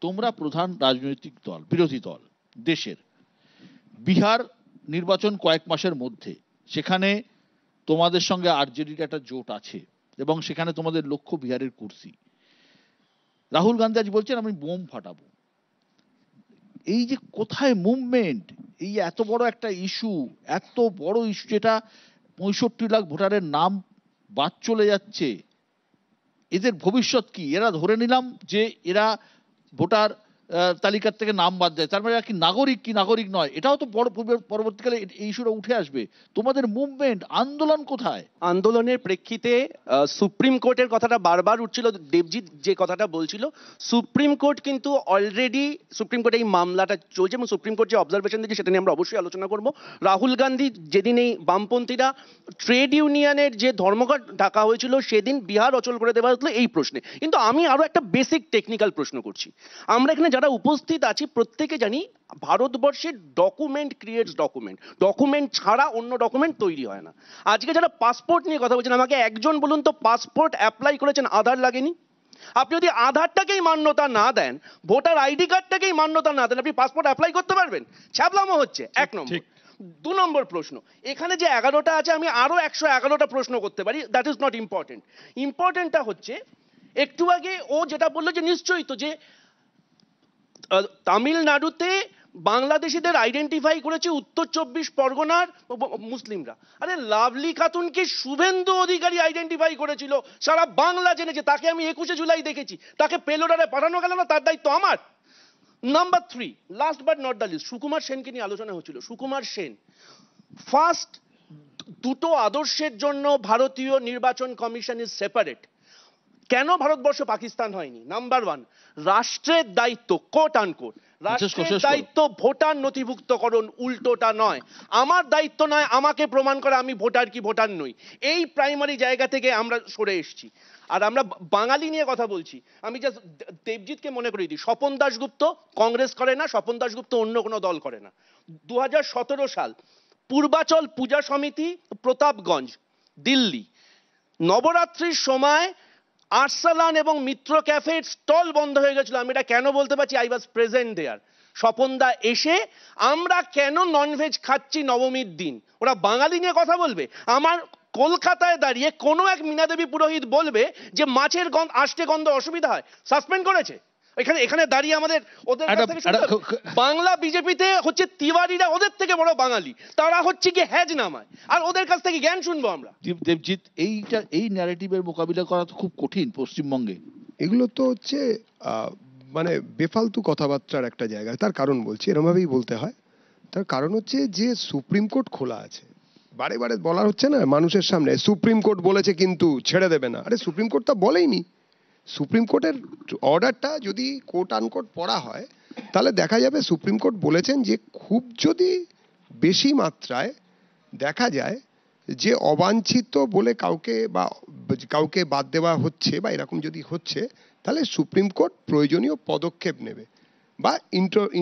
তোমরা প্রধান রাজনৈতিক দল, বিরোধী দল দেশের, বিহার নির্বাচন কয়েক মাসের মধ্যে, সেখানে তোমাদের সঙ্গে আরজেডির একটা জোট আছে এবং সেখানে তোমাদের লক্ষ্য বিহারের কুর্সি। রাহুল গান্ধী আজ বলছেন আমি বোম ফাটাবো। এই যে কোথায় মুভমেন্ট, এই এত বড় একটা ইস্যু, এত বড় ইস্যু যেটা 65 লাখ ভোটারের নাম বাদ চলে যাচ্ছে, এদের ভবিষ্যৎ কি? এরা ধরে নিলাম যে এরা ভোটার তালিকার থেকে নাম বাদ দেয়, তার মানে কি নাগরিক নয়, এটাও তো বড় পরবর্তীকালে এই ইস্যুটা উঠে আসবে। তোমাদের মুভমেন্ট, আন্দোলন কোথায়? আন্দোলনের প্রেক্ষিতে সুপ্রিম কোর্টের কথাটা বারবার উঠছিল, দেবজিৎ যে কথাটা বলছিল, সুপ্রিম কোর্ট কিন্তু অলরেডি, সুপ্রিম কোর্টে এই মামলাটা চলছে এবং সুপ্রিম কোর্ট যে অবজারভেশন দিয়েছে সেটা নিয়ে আমরা অবশ্যই আলোচনা করব। রাহুল গান্ধী যেদিন এই বামপন্থীরা ট্রেড ইউনিয়নের যে ধর্মঘট ডাকা হয়েছিল সেদিন বিহার অচল করে দেওয়া হয়েছিল এই প্রশ্নে। কিন্তু আমি আরো একটা বেসিক টেকনিক্যাল প্রশ্ন করছি। আমরা এখানে যারা উপস্থিত আছি প্রত্যেকে জানি ভারতবর্ষের ডকুমেন্ট ক্রিয়েটস ডকুমেন্ট, ডকুমেন্ট ছাড়া অন্য ডকুমেন্ট তৈরি হয় না। আজকে যারা পাসপোর্ট নিয়ে কথা বলছেন, আমাকে একজন বলুন তো পাসপোর্ট অ্যাপ্লাই করেছেন আধার লাগেনি? আপনি যদি আধারটাকেই মান্যতা না দেন, ভোটার আইডি কার্ডটাকেই মান্যতা না দেন, আপনি পাসপোর্ট অ্যাপ্লাই করতে পারবেন? ছ্যাবলামো হচ্ছে এক নম্বর। 2 নম্বর প্রশ্ন, এখানে যে 11টা আছে আমি আরো 111টা প্রশ্ন করতে পারি, দ্যাট ইজ নট ইম্পর্টেন্ট। ইম্পর্টেন্টটা হচ্ছে একটু আগে ও যেটা বললো যে নিশ্চয়ই তো যে তামিলনাড়ুতে বাংলাদেশিদের আইডেন্টিফাই করেছে উত্তর 24 পরগনার মুসলিমরা। আরে লাভলি খাতুনকে শুভেন্দু অধিকারী আইডেন্টিফাই করেছিল, সারা বাংলা জেনেছে, তাকে আমি 21শে জুলাই দেখেছি, তাকে পেলোডারে পাঠানো গেল না, তার দায়িত্ব আমার? Number 3, last but not the least, Sukumar সেনকে নিয়ে আলোচনা হচ্ছিল। সুকুমার সেন ফার্স্ট, দুটো আদর্শের জন্য ভারতীয় নির্বাচন কমিশন ইজ সেপারেট। কেন ভারতবর্ষ পাকিস্তান হয়নি? নাম্বার 1, রাষ্ট্রের দায়িত্ব, কোট আনকোট, রাষ্ট্রের দায়িত্ব ভোটার নথিভুক্তকরণ, উল্টোটা নয়। আমার দায়িত্ব নয় আমাকে প্রমাণ করা আমি ভোটার কি ভোটার নই। এই প্রাইমারি জায়গা থেকে আমরা সরে এসেছি। আর আমরা বাঙালি নিয়ে কথা বলছি। আমি জাস্ট দেবজিৎকে মনে করিয়ে দিই, স্বপন দাশগুপ্ত কংগ্রেস করে না, স্বপন দাশগুপ্ত অন্য কোনো দল করে না। 2017 সাল পূর্বাচল পূজা সমিতি, প্রতাপগঞ্জ, দিল্লি, নবরাত্রির সময় আরসালান এবং মিত্র ক্যাফের স্টল বন্ধ হয়ে গেছিল। আমি এটা কেন বলতে পারছি? আই ওয়াজ প্রেজেন্ট দেয়ার। স্বপনদা এসে আমরা কেন ননভেজ খাচ্ছি নবমীর দিন, ওরা বাঙালি নিয়ে কথা বলবে? আমার কলকাতায় দাঁড়িয়ে কোনো এক মীনা দেবী পুরোহিত বলবে যে মাছের গন্ধ আসতে গন্ধ অসুবিধা হয়, সাসপেন্ড করেছে। এখানে দাঁড়িয়ে আমাদের ওদের বাংলা বিজেপিতে হচ্ছে তিওয়ারিরা ওদের থেকে বড় বাঙালি, তারা হচ্ছে কি হ্যাজ নামায়, আর ওদের কাছ থেকে জ্ঞান শুনবো আমরা। দেবজিৎ, এই ন্যারেটিভের মোকাবিলা করা তো খুব কঠিন পশ্চিমবঙ্গে। এগুলো তো হচ্ছে মানে বেফালতু কথাবার্তার একটা জায়গা। তার কারণ বলছি, এরকম ভাবেই বলতে হয়। তার কারণ হচ্ছে যে সুপ্রিম কোর্ট খোলা আছে, বারে বারে বলা হচ্ছে না মানুষের সামনে সুপ্রিম কোর্ট বলেছে কিন্তু ছেড়ে দেবে না। আরে সুপ্রিম কোর্ট তা বলেইনি। সুপ্রিম কোর্টের অর্ডারটা যদি কোর্ট আনকোর্ট পড়া হয় তাহলে দেখা যাবে সুপ্রিম কোর্ট বলেছেন যে খুব যদি বেশি মাত্রায় দেখা যায় যে অবাঞ্ছিত বলে কাউকে বাদ দেওয়া হচ্ছে বা এরকম যদি হচ্ছে, তাহলে সুপ্রিম কোর্ট প্রয়োজনীয় পদক্ষেপ নেবে বা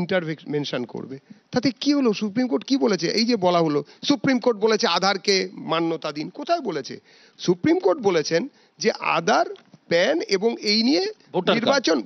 ইন্টারভেনশন করবে। তাতে কি হলো? সুপ্রিম কোর্ট কি বলেছে? এই যে বলা হলো সুপ্রিম কোর্ট বলেছে আধারকে মান্যতা দিন, কোথায় বলেছে? সুপ্রিম কোর্ট বলেছেন যে আধার, প্যান এবং এই নিয়ে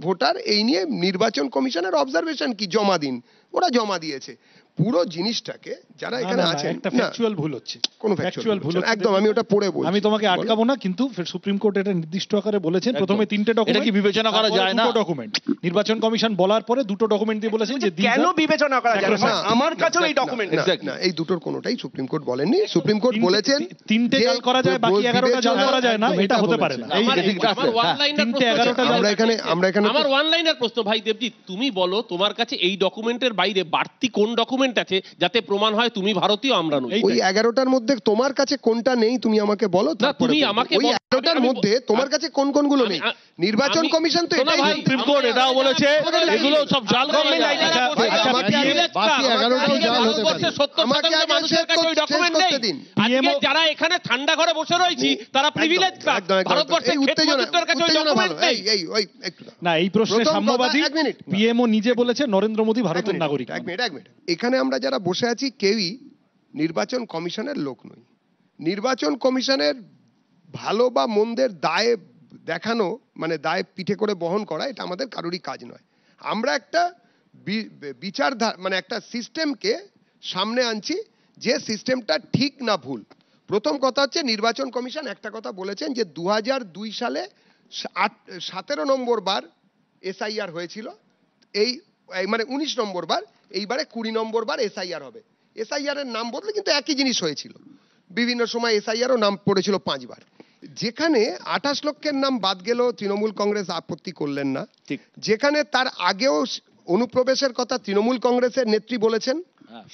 ভোটার এই নিয়ে নির্বাচন কমিশনের অবজারভেশন কি জমা দিন। ওরা জমা দিয়েছে। পুরো জিনিসটাকে যারা এখানে আছেন, একটা ফ্যাকচুয়াল ভুল হচ্ছে, কোনো ফ্যাকচুয়াল ভুল একদম, আমি ওটা পড়ে বলছি, আমি তোমাকে আটকাবো না, কিন্তু সুপ্রিম কোর্ট এটা নির্দিষ্ট আকারে বলেছেন প্রথমে 3টে ডকুমেন্ট, এটা কি বিবেচনা করা যায় না? 2 ডকুমেন্ট নির্বাচন কমিশন বলার পরে 2টো ডকুমেন্ট দিয়ে বলেছেন যে কেন বিবেচনা করা যায় না? আমার কাছেও এই ডকুমেন্ট না, এই দুটোর কোনোটাই সুপ্রিম কোর্ট বলেননি। সুপ্রিম কোর্ট বলেছেন 3টে জাল করা যায়, বাকি 11টা জাল করা যায় না, এটা হতে পারে না। এই আমার ওয়ান লাইনার প্রশ্ন, আমার ওয়ান লাইনার প্রশ্ন, ভাই দেবজিৎ তুমি বলো তোমার কাছে এই ডকুমেন্টের বাইরে বাড়তি কোন ডকুমেন্ট আছে যাতে প্রমাণ হয় তুমি ভারতীয় আমরা নই? ওই 11টার মধ্যে তোমার কাছে কোনটা নেই তুমি আমাকে বলো। তুমি আমাকে ওই 11টার মধ্যে তোমার কাছে কোন কোনগুলো নেই? নির্বাচন কমিশন তো এটাই, সুপ্রিম কোর্ট এটাও বলেছে এগুলো সব জাল গভর্নমেন্ট আইডি। বাকি 11টাও জাল হতে পারে। আমাকে মানুষের কাছে ওই ডকুমেন্ট নেই। আজকে যারা এখানে ঠান্ডা ঘরে বসে রয়েছি তারা প্রিভিলেজ ক্লাস, ভারতবর্ষের ক্ষেত্রদের কাছে ওই ডকুমেন্ট নেই। না, এই প্রশ্নে সাম্যবাদী পিএমও নিজে বলেছে নরেন্দ্র মোদী ভারতের নাগরিক। এক মিনিট। এখানে আমরা যারা বসে আছি কেউই নির্বাচন কমিশনের লোক নই। নির্বাচন কমিশনের ভালো বা মন্দের দায় দেখানো, মানে দায় পিঠে করে বহন করা, এটা আমাদের কারোরই কাজ নয়। আমরা একটা বিচারধারা মানে একটা সিস্টেমকে সামনে আনছি যে সিস্টেমটা ঠিক না ভুল। প্রথম কথা হচ্ছে নির্বাচন কমিশন একটা কথা বলেছেন যে 2002 সালে 17 নম্বর বার এসআইআর হয়েছিল, এই মানে 19 নম্বর বার, এইবারে 20 নম্বর বার এসআইআর হবে। এসআইআর এর নাম বদলে কিন্তু একই জিনিস হয়েছিল, বিভিন্ন সময় এসআইআরও নাম পড়েছিল 5 বার। যেখানে 28 লক্ষের নাম বাদ গেল, তৃণমূল কংগ্রেস আপত্তি করলেন না। ঠিক। যেখানে তার আগেও অনুপ্রবেশের কথা তৃণমূল কংগ্রেসের নেত্রী বলেছেন,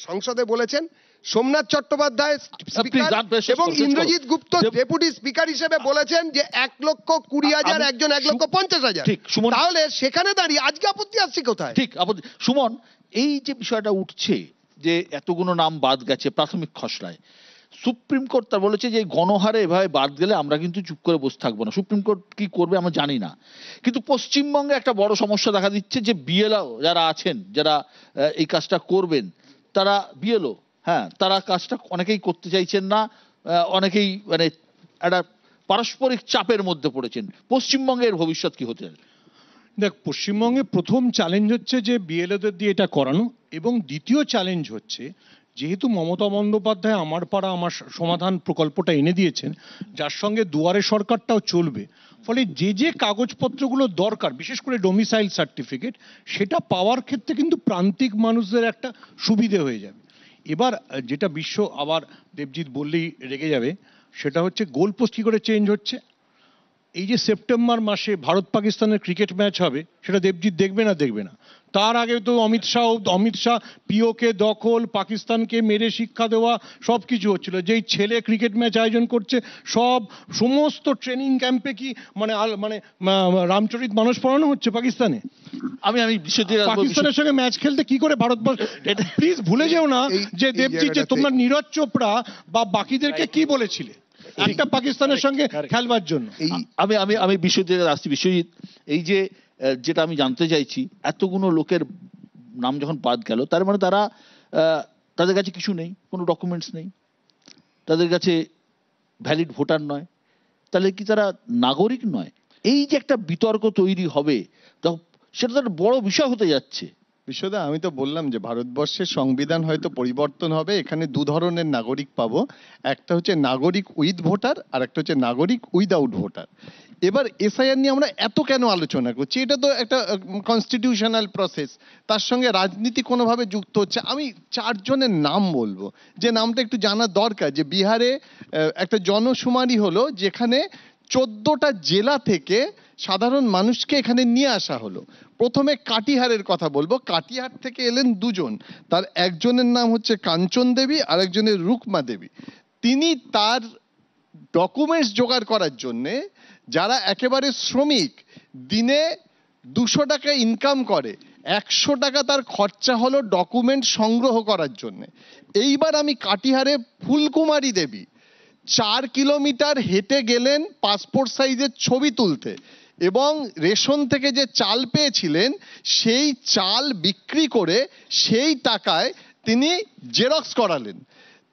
সংসদে বলেছেন, সোমনাথ চট্টোপাধ্যায় স্পিকার এবং ইন্দ্রজিৎ গুপ্ত ডেপুটি স্পিকার হিসেবে বলেছেন যে 1,20,000 একজন 1,50,000। তাহলে সেখানে দাঁড়িয়ে আজকে আপত্তি আসছে কোথায়? ঠিক আপত্তি। সুমন, এই যে বিষয়টা উঠছে যে এতগুলো নাম বাদ গেছে প্রাথমিক খসড়ায়, সুপ্রিম কোর্ট তা বলেছে যে গণহারে এভাবে বাদ গেলে আমরা কিন্তু চুপ করে বসে থাকবো না। সুপ্রিম কোর্ট কি করবে আমরা জানি না, কিন্তু পশ্চিমবঙ্গে একটা বড় সমস্যা দেখা দিচ্ছে যে বিএলও যারা আছেন, যারা এই কাজটা করবেন, তারা বিএলও, হ্যাঁ, তারা কাজটা অনেকেই করতে চাইছেন না, অনেকেই মানে একটা পারস্পরিক চাপের মধ্যে পড়েছেন। পশ্চিমবঙ্গের ভবিষ্যৎ কি হতে পারে? দেখ, পশ্চিমবঙ্গে প্রথম চ্যালেঞ্জ হচ্ছে যে বিএলওদের দিয়ে এটা করানো, এবং দ্বিতীয় চ্যালেঞ্জ হচ্ছে যেহেতু মমতা বন্দ্যোপাধ্যায় আমার পাড়া আমার সমাধান প্রকল্পটা এনে দিয়েছেন, যার সঙ্গে দুয়ারে সরকারটাও চলবে, ফলে যে যে কাগজপত্রগুলো দরকার, বিশেষ করে ডোমিসাইল সার্টিফিকেট, সেটা পাওয়ার ক্ষেত্রে কিন্তু প্রান্তিক মানুষদের একটা সুবিধে হয়ে যাবে। এবার যেটা বিশ্ব আবার দেবজিৎ বললেই রেগে যাবে, সেটা হচ্ছে গোল পোস্ট কি করে চেঞ্জ হচ্ছে। এই যে সেপ্টেম্বর মাসে ভারত পাকিস্তানের ক্রিকেট ম্যাচ হবে, সেটা দেবজিৎ দেখবে না? তার আগে তো অমিত শাহ পিওকে দখল, পাকিস্তানকে মেরে শিক্ষা দেওয়া, সব কিছু হচ্ছিল। যেই ছেলে ক্রিকেট ম্যাচ আয়োজন করছে, সমস্ত ট্রেনিং ক্যাম্পে কি মানে রামচরিত মানস পড়ানো হচ্ছে পাকিস্তানে। আমি পাকিস্তানের সঙ্গে ম্যাচ খেলতে কি করে ভারতবর্ষ, প্লিজ ভুলে যেও না যে দেবজিৎ, যে তোমরা নীরজ চোপড়া বা বাকিদেরকে কি বলেছিলে একটা পাকিস্তানের সঙ্গে খেলবার জন্য। আমি বিশ্বজিৎ আসছি। বিশ্বজিৎ, এই যে যেটা আমি জানতে চাইছি, এতগুলো লোকের নাম যখন বাদ গেল, তার মানে তাদের কাছে কিছু নেই, কোনো ডকুমেন্টস নেই, তাদের কাছে ভ্যালিড ভোটার নয়, তাহলে কি তারা নাগরিক নয়? এই যে একটা বিতর্ক তৈরি হবে, সেটা তো একটা বড় বিষয় হতে যাচ্ছে। বিশ্বদা, আমি তো বললাম যে ভারতবর্ষের সংবিধান হয়তো পরিবর্তন হবে, এখানে দু ধরনের নাগরিক পাবো, একটা হচ্ছে নাগরিক উইথ ভোটার আর একটা হচ্ছে নাগরিক উইদাউট ভোটার। এবার এসআইআর নিয়ে আমরা এত কেন আলোচনা করছি? এটা তো একটা কনস্টিটিউশনাল প্রসেস, তার সঙ্গে রাজনীতি কোনোভাবে যুক্ত হচ্ছে। আমি 4 জনের নাম বলবো যে নামটা একটু জানা দরকার। যে বিহারে একটা জনশুমারি হলো, যেখানে 14টা জেলা থেকে সাধারণ মানুষকে এখানে নিয়ে আসা হলো। প্রথমে কাটিহারের কথা বলবো। কাটিহার থেকে এলেন 2 জন, তার একজনের নাম হচ্ছে কাঞ্চন দেবী আর একজনের রুকমা দেবী। তিনি তার ডকুমেন্টস জোগাড় করার জন্যে, যারা একেবারে শ্রমিক, দিনে 200 টাকা ইনকাম করে, 100 টাকা তার খরচা হলো ডকুমেন্ট সংগ্রহ করার জন্য। এইবার আমি কাটিহারে ফুলকুমারী দেবী 4 কিলোমিটার হেঁটে গেলেন পাসপোর্ট সাইজের ছবি তুলতে, এবং রেশন থেকে যে চাল পেয়েছিলেন সেই চাল বিক্রি করে সেই টাকায় তিনি জেরক্স করালেন।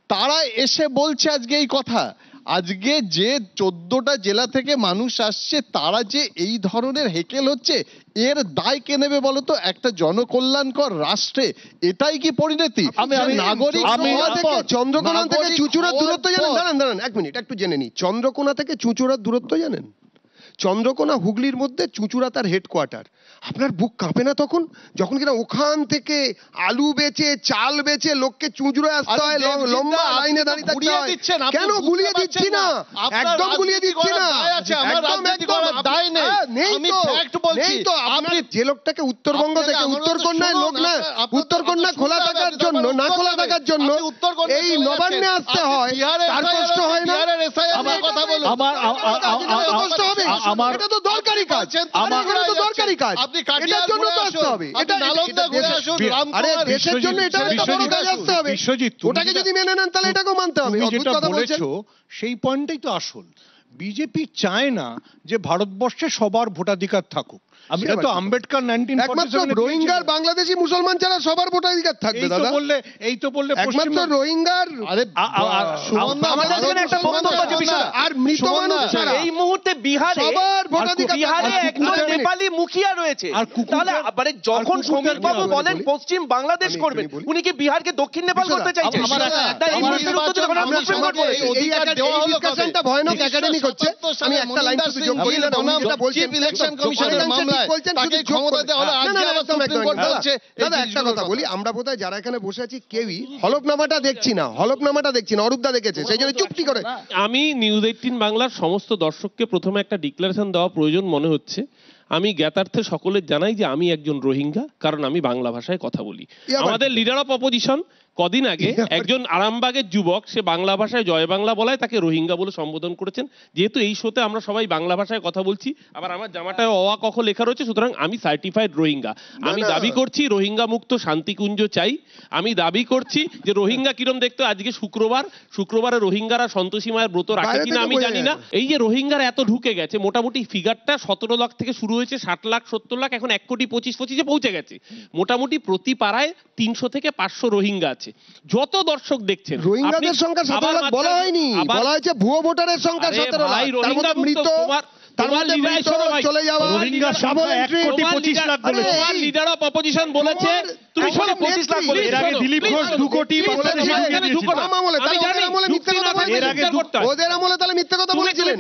তারা এসে বলছে আজকে এই কথা, আজকে যে 14টা জেলা থেকে মানুষ আসছে, তারা যে এই ধরনের হেকেল হচ্ছে, এর দায় কে নেবে বলতো? একটা জনকল্যাণকর রাষ্ট্রে এটাই কি পরিণতি? নাগরিক চন্দ্রকোনা থেকে চুঁচুড়ার দূরত্ব জানেন? দাঁড়ান 1 মিনিট, একটু জেনে নি। চন্দ্রকোনা থেকে চুঁচুড়ার দূরত্ব জানেন? চন্দ্রকোনা হুগলির মধ্যে, চুঁচুড়া তার হেডকোয়ার্টার। আপনার বুক কাঁপে না তখন, যখন কিনা ওখান থেকে আলু বেচে, চাল বেচে লোককে চুঁচুড়ায় আসতে হয়, লম্বা লাইনে দাঁড়িয়ে থাকতে হয়? কেন গুলিয়ে দিচ্ছি না, একদম গুলিয়ে দিচ্ছি না, নেই তো। আপনার যে লোকটাকে উত্তরবঙ্গ থেকে উত্তরকন্যায় লোক না, উত্তরকন্যা খোলা থাকার জন্য, না খোলা থাকার জন্য এই নবান্নে আসতে হয়, তার কষ্ট হয় না? আমার কথা বলুন, কষ্ট হবে, এটা তো দরকারি কাজ, এটা তো দরকারি কাজ, এটার জন্য তো আসতে হবে। আরে দেশের জন্য এটা একটা বড় কাজ, আসতে হবে। ওটাকে যদি মেনে নেন তাহলে এটাকেও মানতে হবে। যেটা বলেছো সেই পয়েন্টটাই তো আসল। বিজেপি চায় না যে ভারতবর্ষে সবার ভোটাধিকার থাকুক। এটা তো আম্বেদকর 1947 একমাত্র রোহিঙ্গার বাংলাদেশি মুসলমান ছাড়া সবার ভোটাধিকার থাকবে দাদা। এই তো বললে একমাত্র রোহিঙ্গার আরে আমাদের এখানে একটা বক্তব্য আছে বিষয়টা। আর মৃত মানুষ ছাড়া এই মুহূর্তে বিহারে সবার ভোটাধিকার বিহারে থাকবে। একজন নেপালি মুখিয়া রয়েছে। আর কুকুরদের- তাহলে মানে যখন আর সমীর বাবু কুকুরদের বলেন বলি। পশ্চিম বাংলাদেশ আমি করবেন, এক্ষুনি বলি। উনি কি বিহারকে দক্ষিণ নেপাল করতে চাইছেন? তাই এই প্রশ্নের উত্তর যখন আমরা সুপ্রিম কোর্ট বলেছে। ডিসকাশনটা ভয়ানক একাডেমিক হচ্ছে। আমি একটা লাইন শুধু যোগ করি না, উনি যেটা বলছেন ইলেকশন কমিশনের মামলায় তাকে ক্ষমতা দেওয়া হলো, আজকে আবার সুপ্রিম কোর্ট বলছে দাদা একটা কথা বলি, আমরা বোধহয় যারা এখানে বসে আছি কেউই হলফনামাটা দেখছি না, হলফনামাটা দেখছি না, অরূপদা দেখেছে, সেই জন্য চুপটি করে। আমি নিউজ 18 বাংলার সমস্ত দর্শককে প্রথমে একটা ডিক্লারেশন দেওয়া প্রয়োজন মনে হচ্ছে। আমি জ্ঞাতার্থে সকলের জানাই যে আমি একজন রোহিঙ্গা, কারণ আমি বাংলা ভাষায় কথা বলি। আমাদের লিডার অফ অপোজিশন কদিন আগে একজন আরামবাগের যুবক, সে বাংলা ভাষায় জয় বাংলা বলায় তাকে রোহিঙ্গা বলে সম্বোধন করেছেন। যেহেতু এই শোতে আমরা সবাই বাংলা ভাষায় কথা বলছি, আবার আমার জামাটায় অ ক খ লেখা রয়েছে, সুতরাং আমি সার্টিফাইড রোহিঙ্গা। আমি দাবি করছি রোহিঙ্গা মুক্ত শান্তিকুঞ্জ চাই। আমি দাবি করছি যে রোহিঙ্গা কিরম দেখতে, আজকে শুক্রবারে রোহিঙ্গারা সন্তোষী মায়ের ব্রত রাখে কিনা আমি জানি না। এই যে রোহিঙ্গারা এত ঢুকে গেছে, মোটামুটি ফিগারটা 17 লাখ থেকে শুরু হয়েছে, 60 লাখ 70 লাখ, এখন 1,25,25 পৌঁছে গেছে। মোটামুটি প্রতি পাড়ায় 300 থেকে 500 রোহিঙ্গা আছে। যত দর্শক দেখছেন, রোহিঙ্গাদের সংখ্যা 17 লাখ বলা হয়নি, বলা হয়েছে ভুয়ো ভোটারের সংখ্যা 17 লাখ। তার মধ্যে মৃত, তার মধ্যে মৃত চলে যাওয়া রোহিঙ্গার সংখ্যা 1,25,00,000 বলেছে। তোমার লিডার অফ অপোজিশন বলেছে, তুমি শোনো, 25 লাখ বলেছে। এর আগে দিলীপ ঘোষ 2 কোটি বাংলাদেশে ঢুকিয়ে দিয়েছিল। আমি জানি, ওদের আমলে তাহলে মিথ্যে কথা বলেছিলেন।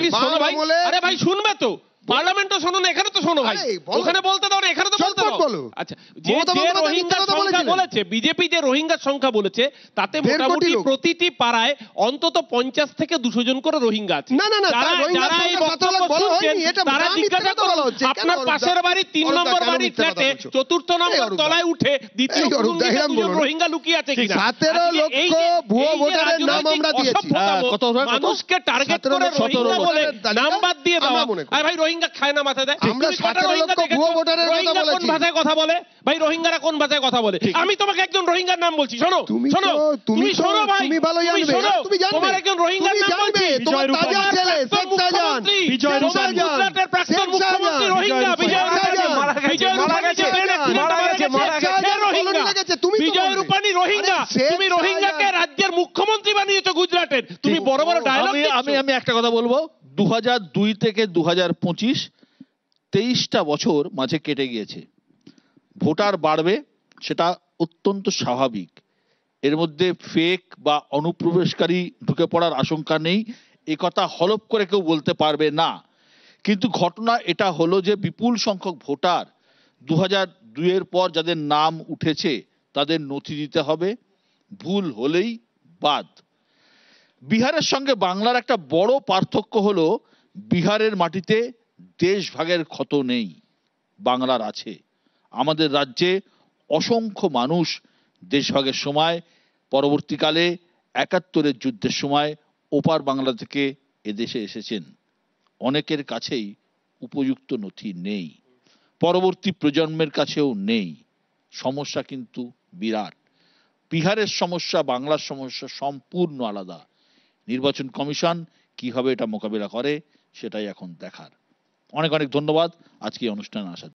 আরে ভাই শুনবে তো, পার্লামেন্টও শোনো না, এখানে তো শোনো ভাই, আরে, বলো। ওখানে বলতে দাও না, এখানে তো বলতে দাও। বলো। আচ্ছা, যে মমতা বন্দ্যোপাধ্যায় রোহিঙ্গার মিথ্যে কথা সংখ্যা বলেছিলেন। বলেছে, বিজেপি যে রোহিঙ্গার সংখ্যা বলেছে, তাতে 1.5 মোটামুটি কোটি লোক। প্রতিটি পাড়ায় অন্তত 50 থেকে 200 জন করে রোহিঙ্গা আছে। না, না, না, যারা রোহিঙ্গার যারা এই সংখ্যা 17 লাখ বক্তব্য বলা শুনছেন, হয়নি, এটা তারা মিথ্যে জিজ্ঞাসা কথা বলা করুন, হচ্ছে। আপনার কেন পাশের বাড়ি 3 অরূপদা, নম্বর কেন বাড়ির মিথ্যে কথা ফ্ল্যাটে বলছো? 4th নম্বর অরূপদা। তলায় উঠে দ্বিতীয় অরূপদা, কুলুঙ্গিতে এরম 2 জন বলো না। রোহিঙ্গা লুকিয়ে আছে কিনা? 17 আজকে এই লক্ষ যে- ভুয়ো এই যে ভোটারের নাম রাজনৈতিক আমরা দিয়েছি। অসভ্যতামূলক কত হবে? মানুষকে টার্গেট 17 করে লক্ষ রোহিঙ্গা বলে ভোটারের তালিকা নাম বাদ দিয়ে আমরা দাও। মনে করি। আর ভাই রোহিঙ্গা খায় না মাথায় দেয়। আমরা তুমি কটা 17 রোহিঙ্গা লক্ষ দেখেছো? ভুয়ো ভোটারের কথা রোহিঙ্গা কোন বলেছি। ভাষায় কথা বলে? ভাই রোহিঙ্গারা কোন ভাষায় কথা বলে? আমি তোমাকে একজন রোহিঙ্গার নাম বলছি, শোনো তুমি শোনো, তো- তুমি তো- শোনো ভাই, তুমি ভালো জানবে। শোনো, তুমি জানবে। তোমার একজন রোহিঙ্গার তুমি নাম জানবে। বলছি। তোমার বিজয় তাজা রূপানী। ছেলে, প্রাক্তন শেখ শাহজাহান। মুখ্যমন্ত্রী, বিজয় তোমার রূপানী। গুজরাটের প্রাক্তন শেখ মুখ্যমন্ত্রী শাহজাহান। রোহিঙ্গা, বিজয় শেখ রূপানী। শাহজাহান। বিজয় রূপানী যে ট্রেন অ্যাক্সিডেন্টে মারা গেছে, সে রোহিঙ্গা। বিজয় রূপানী রোহিঙ্গা। আরে শেখ তুমি রোহিঙ্গাকে শাহজাহান। রাজ্যের মুখ্যমন্ত্রী বানিয়েছো গুজরাটের। তুমি বড় বড় ডায়লগ আমি একটা কথা বলবো, 2002 থেকে 2025 23টা বছর মাঝে কেটে গিয়েছে। ভোটার বাড়বে, সেটা অত্যন্ত স্বাভাবিক। এর মধ্যে ফেক বা অনুপ্রবেশকারী ঢুকে পড়ার আশঙ্কা নেই, এ কথা হলফ করে কেউ বলতে পারবে না। কিন্তু ঘটনা এটা হলো যে বিপুল সংখ্যক ভোটার 2002 পর যাদের নাম উঠেছে তাদের নথি দিতে হবে, ভুল হলেই বাদ। বিহারের সঙ্গে বাংলার একটা বড় পার্থক্য হলো, বিহারের মাটিতে দেশভাগের ক্ষত নেই, বাংলার আছে। আমাদের রাজ্যে অসংখ্য মানুষ দেশভাগের সময়, পরবর্তীকালে 71-এর যুদ্ধের সময় ওপার বাংলা থেকে এদেশে এসেছেন। অনেকের কাছেই উপযুক্ত নথি নেই, পরবর্তী প্রজন্মের কাছেও নেই। সমস্যা কিন্তু বিরাট। বিহারের সমস্যা বাংলার সমস্যা সম্পূর্ণ আলাদা। নির্বাচন কমিশন কিভাবে এটা মোকাবিলা করে সেটাই এখন দেখার। অনেক অনেক ধন্যবাদ আজকে এই অনুষ্ঠানে আসার।